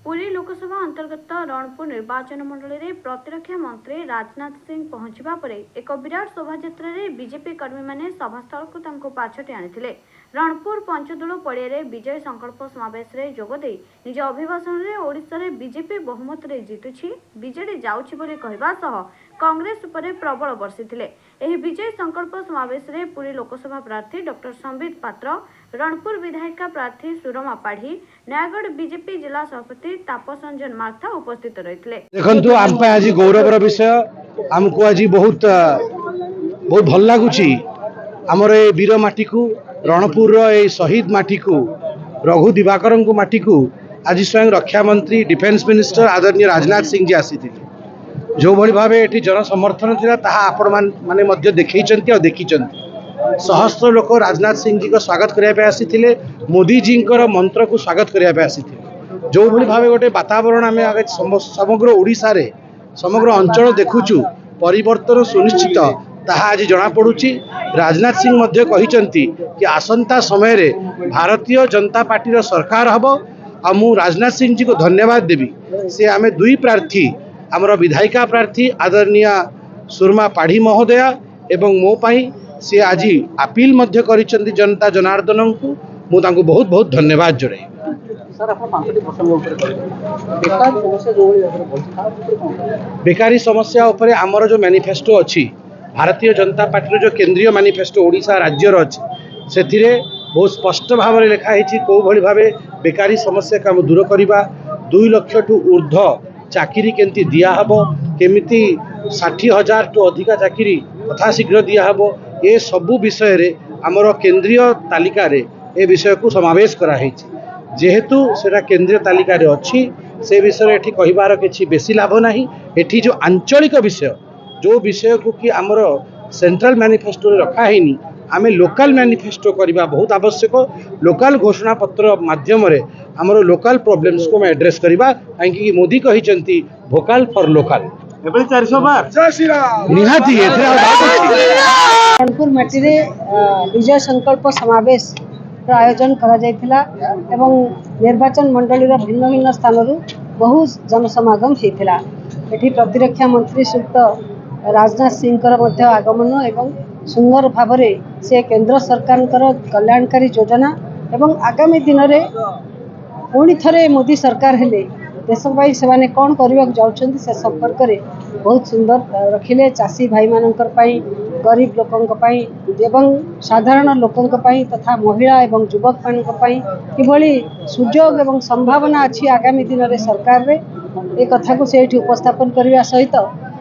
पुरी लोकसभा अंतर्गत रणपुर निर्वाचन मंडल में प्रतिरक्षा मंत्री राजनाथ सिंह पहुंचवा पर एक विराट शोभा बीजेपी कर्मी मैंने सभास्थल को पाछटी आनी रणपुर पंचदोल पड़िया विजय संकल्प समावेश में जोगदे निज अभिभाषण में ओडिशा रे बीजेपी बहुमत रे जीतुछि बीजेडी जाउछि बोली कहबा सह कांग्रेस उपरे प्रबल बर्षिथिले। एही विजय संकल्प समावेश में पुरी लोकसभा प्रार्थी डॉक्टर संबित पात्र, रणपुर विधायिका प्रार्थी सुरमा पाढ़ी, नयागढ़ बीजेपी जिला सभापति तापस रंजन मार्था उपस्थित रही। देखंतु आम पे आज गौरवर विषय आमको आज बहुत बहुत भल लगुच आमर ए वीर माटी को रणपुर ए शहीद माटी को रघु दिवाकर को माटी को आज स्वयं रक्षा मंत्री डिफेन्स मिनिस्टर आदरणीय राजनाथ सिंह जी आसी जो भली भाव ये जन समर्थन था आपण मैंने देखी देखी सहस्र लोक राजनाथ सिंह जी को स्वागत करने आसी मोदी जी मंत्र को स्वागत करने आसी जो भली भाव गोटे वातावरण आम समग्र ओडिशा रे समग्र अंचल देखुचु परिवर्तन सुनिश्चित ताहा आज जना पड़ुची। राजनाथ सिंह मध्य कहिसंती कि आसंता समय रे भारतीय जनता पार्टी रो सरकार हबो आ मु राजनाथ सिंह जी को धन्यवाद देवी। से आमे दुई प्रार्थी आमर विधायिका प्रार्थी आदरणीय सुरमा पाढ़ी महोदया एवं मो पाई से आज अपील मध्य करिसंती जनता जनार्दन को मु तांको बहुत बहुत धन्यवाद जणाई। बेकारी समस्या उपरे आमर जो मैनिफेस्टो अच्छी भारतीय जनता पार्टी जो केंद्रीय मैनिफेस्टो ओडिशा राज्यर अच्छी से बहुत स्पष्ट भाव में लिखाई कौ भली भाव बेकारी समस्या को दूर करवा 2 लाख टू ऊर्ध चाकरी केमती दिहब केमिति 60,000 टू अधिका चाकरी तथा शीघ्र दिहब ये सबू विषय रे आमर केंद्रीय तालिका रे ए विषय को समावेश कराई जेहेतु सेटा केंद्रीय तालिका रे अच्छी से विषय एठी कहिबार किछि बेसी लाभ नाही। एठी जो आंचलिक विषय जो विषय को कि आमर सेंट्रल मैनिफेस्टो रखा हैनी आमे लोकल मैनिफेस्टो करबा बहुत आवश्यक। लोकल घोषणा पत्र माध्यम रे आमर लोकल प्रॉब्लम्स को मैं एड्रेस करबा काहेकि मोदी कहिसंती वोकल फॉर लोकल एबे 400 बार जय श्री राम निहाती रणपुर माटी रे विजय संकल्प समावेश आयोजन करा जायतिला एवं निर्वाचन मंडली भिन्न भिन्न स्थान बहु जनसमागम होता। एठी प्रतिरक्षा मंत्री श्रीयुक्त राजनाथ सिंह आगमन एवं सुंदर भाव से केंद्र सरकार कल्याणकारी योजना एवं आगामी दिन में पुणी थे मोदी सरकार हेले देशपाई से कौन करने जाऊँ से संपर्क में बहुत सुंदर रखिले। चाषी भाई मानकर गरीब लोकों एवं साधारण लोकों तथा महिला एवं युवक किभली सुजोग एवं संभावना अच्छी आगामी दिन में सरकार रे एक कथा को से उपस्थापन करने सहित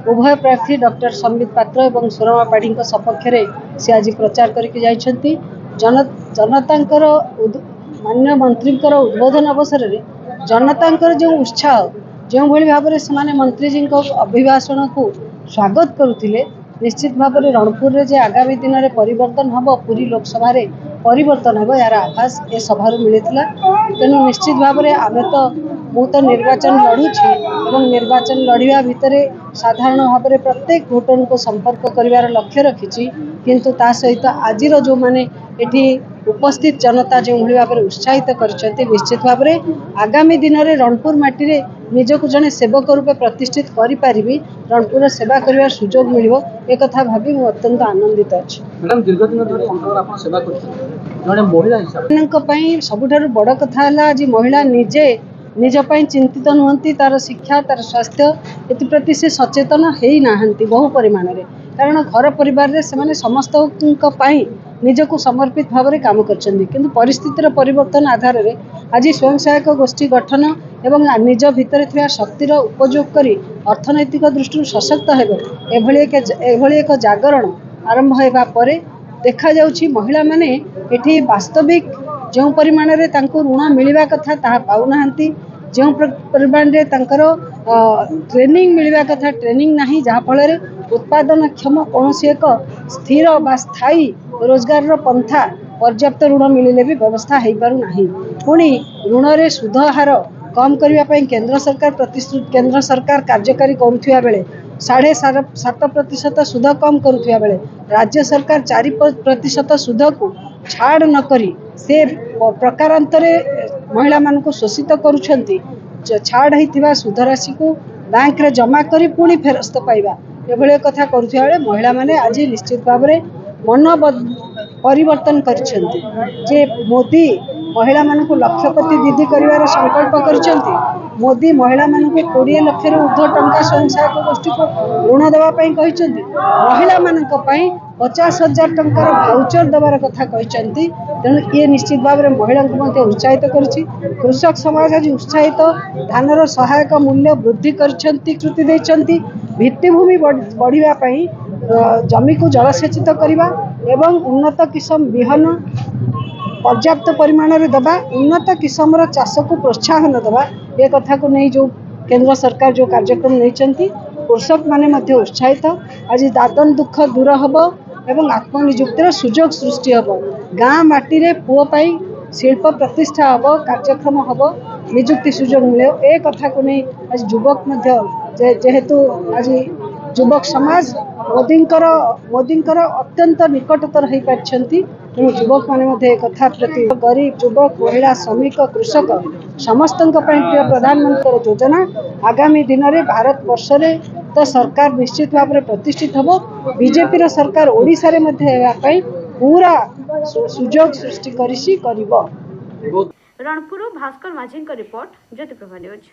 उभय प्रार्थी डॉक्टर संबित पात्र एवं सुरमा पाढ़ी सपक्ष में से आज प्रचार करके जाइछंती। जनता माननीय मंत्री उद्बोधन अवसर में जनता जो उत्साह जो भली भाव से मंत्री जी अभिभाषण को स्वागत करुथिले निश्चित भाव में रणपुर रे जे आगामी दिन में परिवर्तन हम पूरी लोकसभा रे परिवर्तन हम यार आभास ए सभा मिलता। तेणु निश्चित भाव में आम तो निर्वाचन लड़ुची एवं निर्वाचन लड़िया भितर साधारण भाव में प्रत्येक भोटर को संपर्क कर लक्ष्य रखी किंतु ता सहित आज जो माने एठी उपस्थित जनता जो भली भाव में उत्साहित कर निश्चित भाव में आगामी दिन में रणपुर माटी रे निजक जड़े सेवक रूपे प्रतिष्ठित करी रणपुर सेवा करने सुजोग मिल एक कथा भाभी मुझे अत्यंत आनंदित अच्छी। सबुठ बड़ कथा आज महिला निजे निजपाई चिंतित नुहति तार शिक्षा तार स्वास्थ्य एप्रति से सचेतन होना बहु परिमाण में कारण घर परिवार से समस्त निजक समर्पित भाव में काम कर परिस्थितिर परिवर्तन आधार में आज स्वयं सहायक गोष्ठी गठन एवं निज भितर थिबा शक्तिर उपयोग करी अर्थनैतिक दृष्टि सशक्त हेबे एक जागरण आरंभ होगा पर देखा जाउछि महिला माने एठी वास्तविक जो परिमाण में ऋण मिलवा कथा ताहा पाउनाहांती जो परिमाण में ट्रेनिंग मिलवा कथा ट्रेनिंग नहीं जहाँ फल उत्पादन क्षम कौन एक स्थिर बा स्थायी रोजगार पंथा पर्याप्त ऋण मिले भी व्यवस्था हो पारना पुणी ऋण रे सुध हार कम करने केंद्र सरकार कार्यकारी करुवा बेले 7.5% सुध कम करुवा बेले राज्य सरकार 4% सुध को छाड़ नकरी से प्रकारांतरे महिला मान को शोषित करुछंती छाड़ होता सुध राशि को बैंक रे जमा करी पुणी फेरस्त पाइबा एभली कथा करुवा बेले महिला माने आज निश्चित भाव में मन परिवर्तन करिसेंती जे मोदी महिला मानक लक्षपति दीदी करिवार संकल्प करिसेंती। मोदी महिला मानक 20 लाख रु ऊर्ध्व टंका स्वयं सहायक गोष्ठी को ऋण देवा पई कहिसेंती। महिला मानक पई 50,000 टंकार भाउचर देवार कथा कहिसेंती। तेणु ये निश्चित भाव में महिला को मध्य उत्साहित करिछि। कृषक समाज आज उत्साहित धानर सहायक मूल्य वृद्धि करिसेंती कृति देइसेंती। भित्तिभूमि बढ़िया पई जमी को जलसेचित करवा एवं उन्नत किस्म विहन पर्याप्त परिमाण रे दबा उन्नत किस्म चाष को प्रोत्साहन दबा ए कथा को नहीं जो केंद्र सरकार जो कार्यक्रम नहीं कृषक माने मध्य उत्साहित। आज दादन दुख दूर हम एवं आत्मनिजुक्तिर सुजोग सृष्टि हम गाँ माटी रे पुओ पाई शिल्प प्रतिष्ठा हम कार्यक्रम हम निजुक्ति सुजोग मिले ए कथा को नहीं आज युवक मध्य जेहेतु आज युवक समाज मोदींकर अत्यंत निकटतर हो पार्टी। तेणु युवक मैंने कथा प्रति गरीब युवक महिला श्रमिक कृषक समस्त प्रिय प्रधानमंत्री योजना आगामी दिन में भारत वर्ष में तो सरकार निश्चित भाव में प्रतिष्ठित हम बीजेपी सरकार ओडिशा रे पूरा सुजोग सृष्टि कर। रणपुर भास्कर माझी रिपोर्ट ज्योतिप्रभा न्यूज।